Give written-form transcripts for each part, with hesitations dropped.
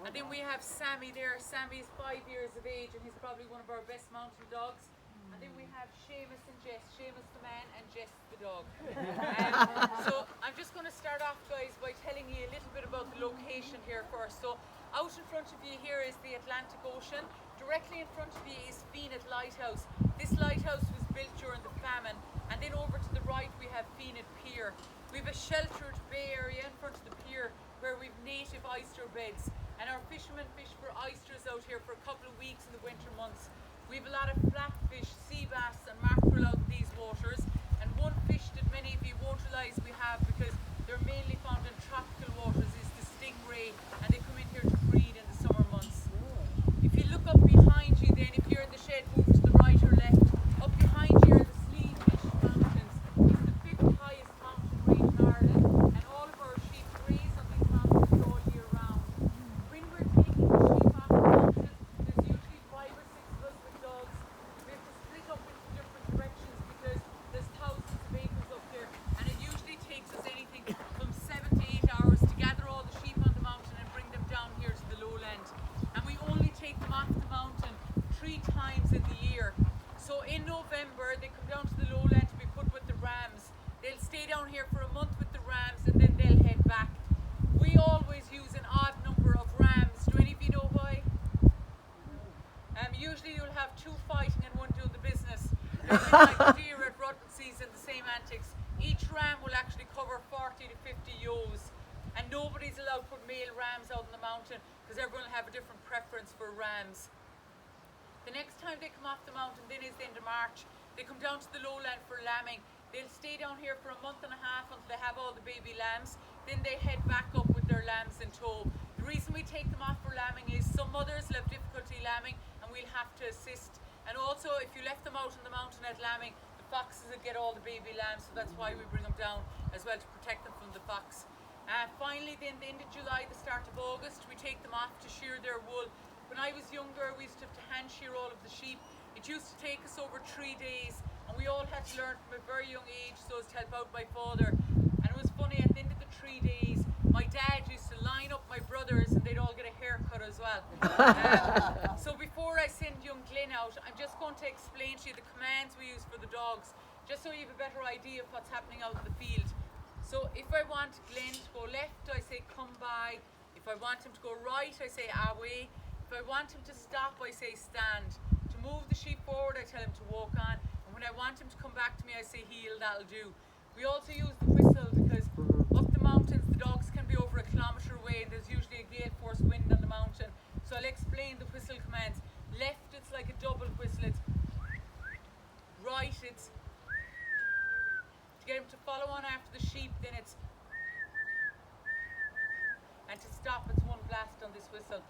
And then we have Sammy there. Sammy is 5 years of age and he's probably one of our best mountain dogs. And then we have Seamus and Jess. Seamus the man and Jess the dog. So I'm just going to start off, guys, by telling you a little bit about the location here first. So out in front of you here is the Atlantic Ocean. Directly in front of you is Feenit Lighthouse. This lighthouse was built during the famine. And then over to the right we have Feenit Pier. We have a sheltered bay area in front of the pier where we've native oyster beds. And our fishermen fish for oysters out here for a couple of weeks in the winter months. We have a lot of flatfish, sea bass and mackerel out in these waters. And one fish that many of you won't realise we have, because they're mainly found in tropical waters, is the stingray, and they come in here to breed in the summer months. If you look up behind you then, if you're in the shed, move to the right or left. Up behind you are the Sleefish Mountains. It's the 5th highest mountain range in Ireland, and all of our sheep graze on these mountains all year round. When we're taking the sheep off the mountain, there's usually 5 or 6 of us with dogs. We have to split up into different directions because there's thousands of acres up there, and it usually takes us anything from 7 to 8 hours to gather all the sheep on the mountain and bring them down here to the lowland. And we only take them off the mountain 3 times in the year. So in November they come down to the lowland to be put with the rams. They'll stay down here for a month with the rams and then they'll head back. We always use an odd number of rams. Do any of you know why? Usually you'll have 2 fighting and 1 doing the business. They're a bit like deer at rutting season, the same antics. Each ram will actually cover 40 to 50 ewes, and nobody's allowed to put male rams out on the mountain because everyone will have a different preference for rams. The next time they come off the mountain then is the end of March. They come down to the lowland for lambing. They'll stay down here for a month and a half until they have all the baby lambs. Then they head back up with their lambs in tow. The reason we take them off for lambing is some mothers will have difficulty lambing and we'll have to assist. And also if you left them out on the mountain at lambing, the foxes will get all the baby lambs, so that's why we bring them down as well, to protect them from the fox. Finally then, the end of July, the start of August, we take them off to shear their wool. When I was younger, we used to have to hand shear all of the sheep. It used to take us over 3 days, and we all had to learn from a very young age so as to help out my father. And it was funny, at the end of the 3 days, my dad used to line up my brothers and they'd all get a haircut as well. So before I send young Glenn out, I'm just going to explain to you the commands we use for the dogs, just so you have a better idea of what's happening out in the field. So if I want Glenn to go left, I say come by. If I want him to go right, I say away. If I want him to stop, I say stand. To move the sheep forward, I tell him to walk on. And when I want him to come back to me, I say heel, that'll do. We also use the whistle because up the mountains, the dogs can be over 1 kilometre away and there's usually a gale force wind on the mountain. So I'll explain the whistle commands. Left, it's like a double whistle. It's right, it's to get him to follow on after the sheep, then it's, and to stop, it's 1 blast on this whistle.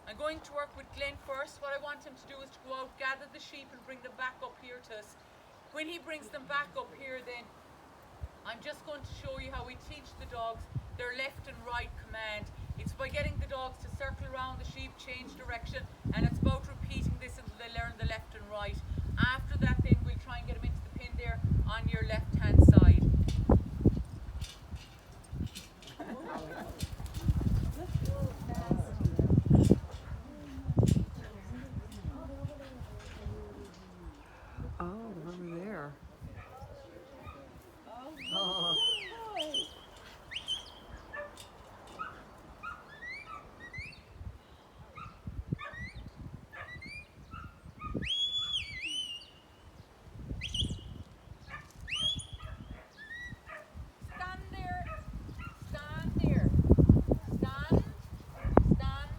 I'm going to work with Glenn first. What I want him to do is to go out, gather the sheep and bring them back up here to us. When he brings them back up here then, I'm just going to show you how we teach the dogs their left and right command. It's by getting the dogs to circle around the sheep, change direction, and it's about repeating this until they learn the left and right. After that then we'll try and get them into the pin there on your left hand side. Oh, over there. Oh. Stand there, stand there, stand, stand.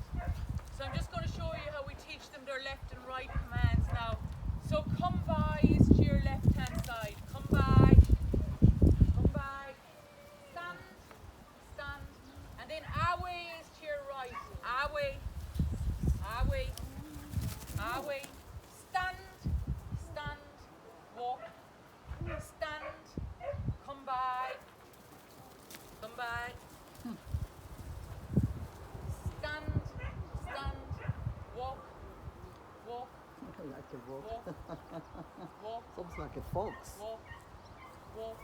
So I'm just going to show you how we teach them their left and right commands now. So come by is to your left hand side. Come by, stand, stand. And then away is to your right. Away, away, away. Stand, stand, walk, stand, come by, stand, stand, walk, walk, I like to walk. walk, Sounds like a fox. walk, walk,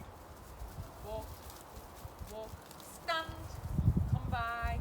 walk, walk, stand, come by,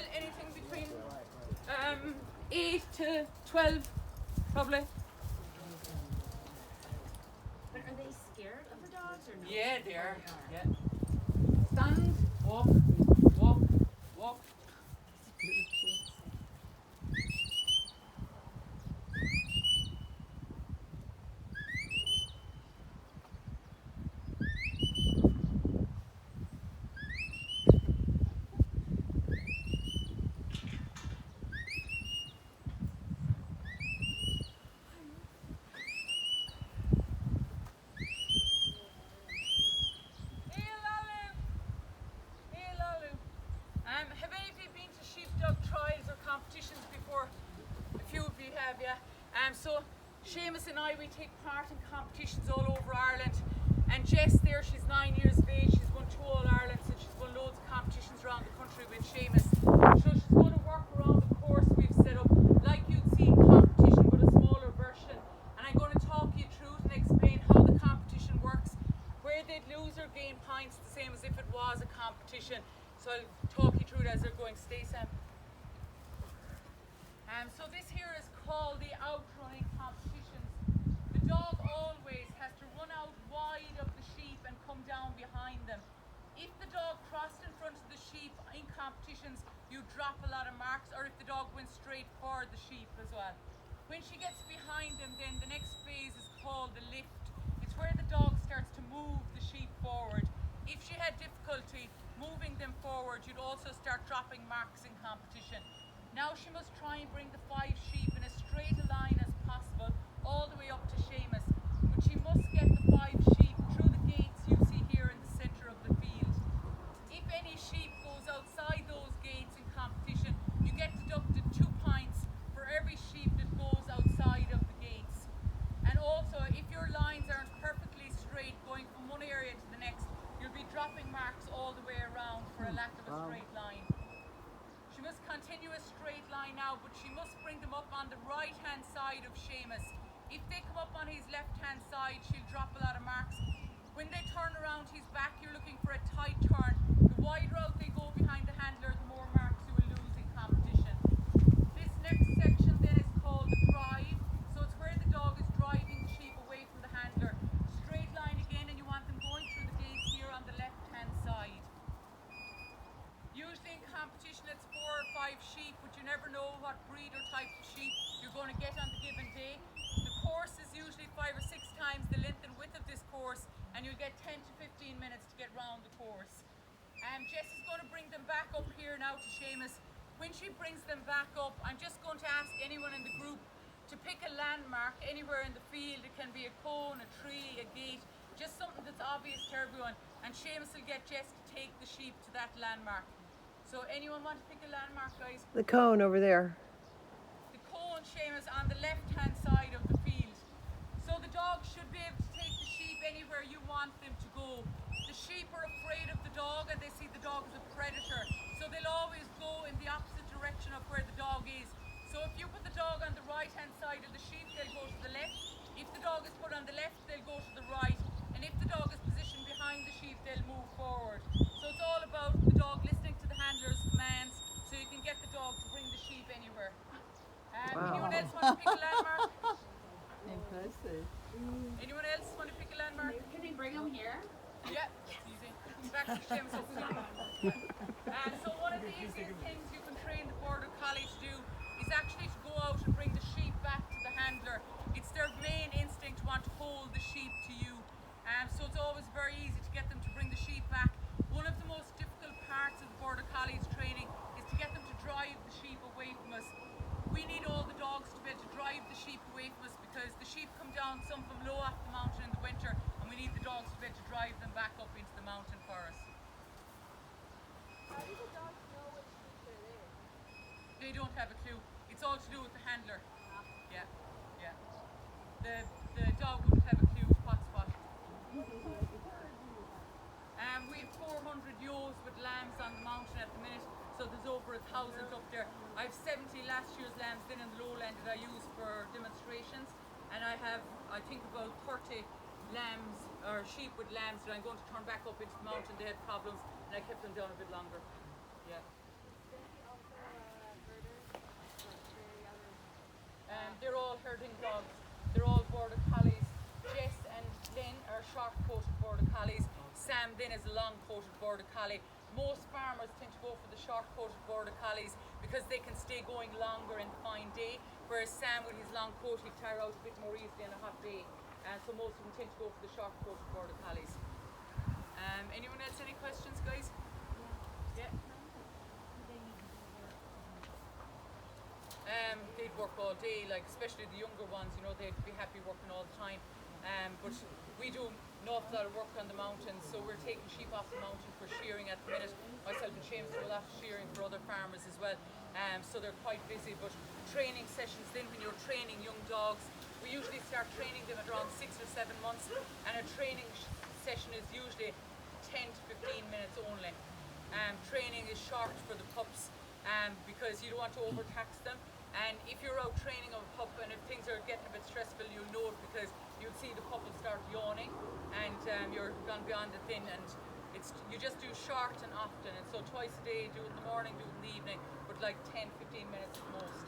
Well, anything between 8 to 12, probably. But are they scared of the dogs or no? Yeah, they are. Yeah. Stand, walk, walk, walk. Have any of you been to sheepdog trials or competitions before? A few of you have, yeah. So Seamus and I, we take part in competitions all over Ireland. And Jess there, she's 9 years of age. She's won 2 All-Irelands and she's won loads of competitions around the country with Seamus. So she's going to work around the course we've set up, like you'd see in competition, but a smaller version. And I'm going to talk you through it and explain how the competition works, where they'd lose or gain points, the same as if it was a competition. So I'll talk you through it as they're going. Stay, Sam. So this here is called the outrunning competitions. The dog always has to run out wide of the sheep and come down behind them. If the dog crossed in front of the sheep in competitions, you drop a lot of marks, or if the dog went straight for the sheep as well. When she gets behind them, then the next phase is called the lift. It's where the dog starts to move the sheep forward. If she had difficulty moving them forward, you'd also start dropping marks in competition. Now she must try and bring the 5 sheep in as straight a line as possible, all the way up to Seamus. But she must get the 5 sheep through the gates you see here in the centre of the field. If any sheep goes outside those gates in competition, you get deducted 2 points for every sheep that goes outside of the gates. And also, if your lines aren't perfectly straight going from one area to the next, you'll be dropping marks all the way around for a lack of a straight line. She must continue a straight line now, but she must bring them up on the right hand side of Seamus. If they come up on his left hand side, she'll drop a lot of marks. When they turn around his back, you're looking for a tight turn. The wider out they go behind the handler, the more marks you will lose in competition. This next section then is called the drive. So it's where the dog is driving the sheep away from the handler. Straight line again, and you want them going through the gates here on the left hand side. Usually in competition it's 4 or 5 sheep, but you never know what breed or type of sheep you're going to get on the given day. The course is usually 5 or 6 times the length and width of this course, and you'll get 10 to 15 minutes to get round the course. Jess is going to bring them back up here now to Seamus. When she brings them back up, I'm just going to ask anyone in the group to pick a landmark anywhere in the field. It can be a cone, a tree, a gate, just something that's obvious to everyone, and Seamus will get Jess to take the sheep to that landmark. So anyone want to pick a landmark, guys? The cone over there. The cone, Seamus, on the left-hand side of the field. So the dog should be able to take the sheep anywhere you want them to go. The sheep are afraid of the dog and they see the dog as a predator. So they'll always go in the opposite direction of where the dog is. So if you put the dog on the right-hand side of the sheep, they'll go to the left. If the dog is put on the left, they'll go to the right. And if the dog is positioned behind the sheep, they'll move forward. So it's all about the dog listening to the handler's commands, so you can get the dog to bring the sheep anywhere. Anyone else want to pick a landmark? Impressive. Anyone else want to pick a landmark? Can they bring them here? Yeah, it's easy. Back to Seamus. So one of the easiest things you can train the border collie to do is actually to go out and bring the sheep back to the handler. It's their main instinct to want to hold the sheep to you. So it's always very easy to get them to bring the sheep back. One of the most difficult parts of the border collie's training is to get them to drive the sheep away from us. We need all the dogs to be able to drive the sheep away from us because the sheep come down some from low off the mountain in the winter, and we need the dogs to be able to drive them back up into the mountain for us. How do the dogs know which sheep are there? They don't have a clue. It's all to do with the handler. Yeah, yeah. The dog wouldn't have a clue what spot. We have 400 ewes with lambs on the mountain at the minute, so there's over 1,000 up there. I have 70 last year's lambs in the lowland that I use for demonstrations, and I have, I think, about 30 lambs or sheep with lambs that I'm going to turn back up into the mountain. They had problems, and I kept them down a bit longer. Yeah. are short-coated Border Collies. Sam then is a long-coated Border Collie. Most farmers tend to go for the short-coated Border Collies because they can stay going longer in the fine day, whereas Sam with his long coat he'll tire out a bit more easily on a hot day. So most of them tend to go for the short-coated Border Collies. Anyone else any questions, guys? Yeah. They'd work all day, like especially the younger ones, you know, they'd be happy working all the time. But we do an awful lot of work on the mountains, so we're taking sheep off the mountain for shearing at the minute. Myself and James do a lot of shearing for other farmers as well, so they're quite busy. But training sessions then, when you're training young dogs, we usually start training them at around 6 or 7 months, and a training session is usually 10 to 15 minutes only. Training is short for the pups because you don't want to overtax them. And if you're out training a pup and if things are getting a bit stressful, you'll know it because you'll see the pup will start yawning and you're gone beyond the thin, and you just do short and often, and so twice a day, do it in the morning, do it in the evening, but like 10-15 minutes at most.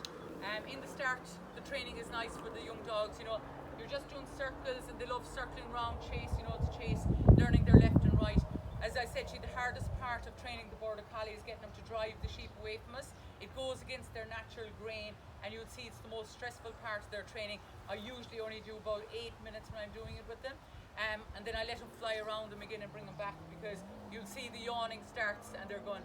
In the start, the training is nice for the young dogs, you know, you're just doing circles and they love circling around, chase, you know, to chase, learning their left and right. As I said to you, the hardest part of training the Border Collie is getting them to drive the sheep away from us. It goes against their natural grain, and you'll see it's the most stressful part of their training. I usually only do about 8 minutes when I'm doing it with them, and then I let them fly around them again and bring them back, because you'll see the yawning starts and they're going,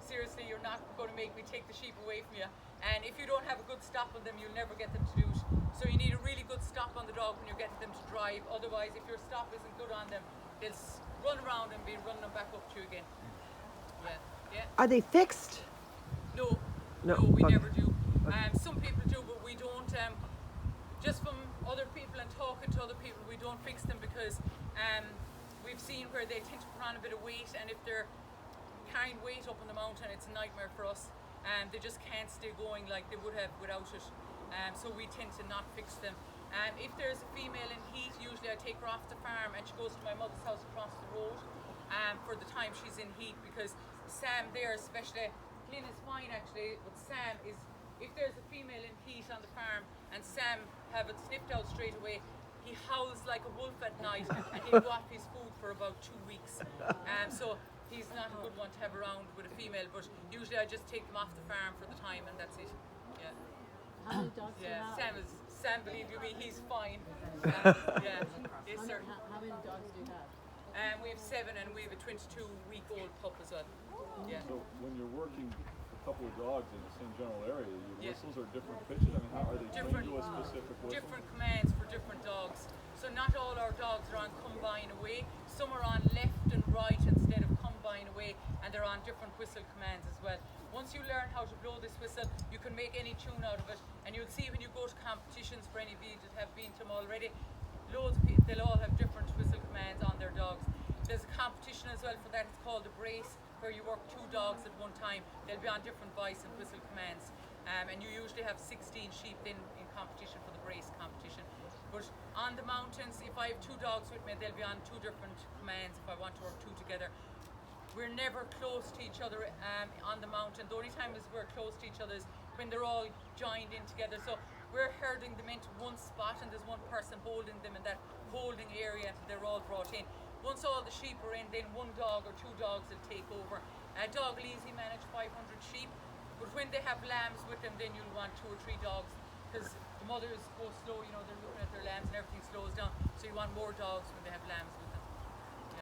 seriously, you're not going to make me take the sheep away from you. And if you don't have a good stop on them, you'll never get them to do it. So you need a really good stop on the dog when you're getting them to drive. Otherwise, if your stop isn't good on them, they'll run around and be running them back up to you again. Yeah. Are they fixed? No, we never do. Some people do, but we don't. Just from other people and talking to other people, we don't fix them because we've seen where they tend to put on a bit of weight, and if they're carrying weight up on the mountain, it's a nightmare for us. They just can't stay going like they would have without it. So we tend to not fix them. If there's a female in heat, usually I take her off the farm and she goes to my mother's house across the road for the time she's in heat, because Sam there especially, Lynn is fine actually, but Sam is, if there's a female in heat on the farm and Sam have it sniffed out straight away, he howls like a wolf at night and he'll go off his food for about 2 weeks. So he's not a good one to have around with a female, but usually I just take them off the farm for the time and that's it. Yeah. How many dogs do you have? Sam, believe you me, he's fine. Yes, sir. How many dogs do you have? We have 7 and we have a 22-week-old pup as well. Yeah. So when you're working a couple of dogs in the same general area, your whistles are different pitches? I mean, how are they trained to a specific whistle? Different commands for different dogs. So not all our dogs are on combine away. Some are on left and right instead of combine away, and they're on different whistle commands as well. Once you learn how to blow this whistle, you can make any tune out of it, and you'll see when you go to competitions, for any of you that have been to them already, loads of people, they'll all have different whistle commands on their dogs. There's a competition as well for that, it's called a brace, where you work 2 dogs at one time. They'll be on different voice and whistle commands, and you usually have 16 sheep in competition for the brace competition. But on the mountains, if I have 2 dogs with me, they'll be on 2 different commands if I want to work 2 together. We're never close to each other on the mountain. The only time is we're close to each other is when they're all joined in together. So we're herding them into one spot and there's one person holding them in that holding area until they're all brought in. Once all the sheep are in, then 1 dog or 2 dogs will take over. A dog will easily manage 500 sheep, but when they have lambs with them, then you'll want 2 or 3 dogs, because the mothers go slow, you know, they're looking at their lambs and everything slows down, so you want more dogs when they have lambs with them.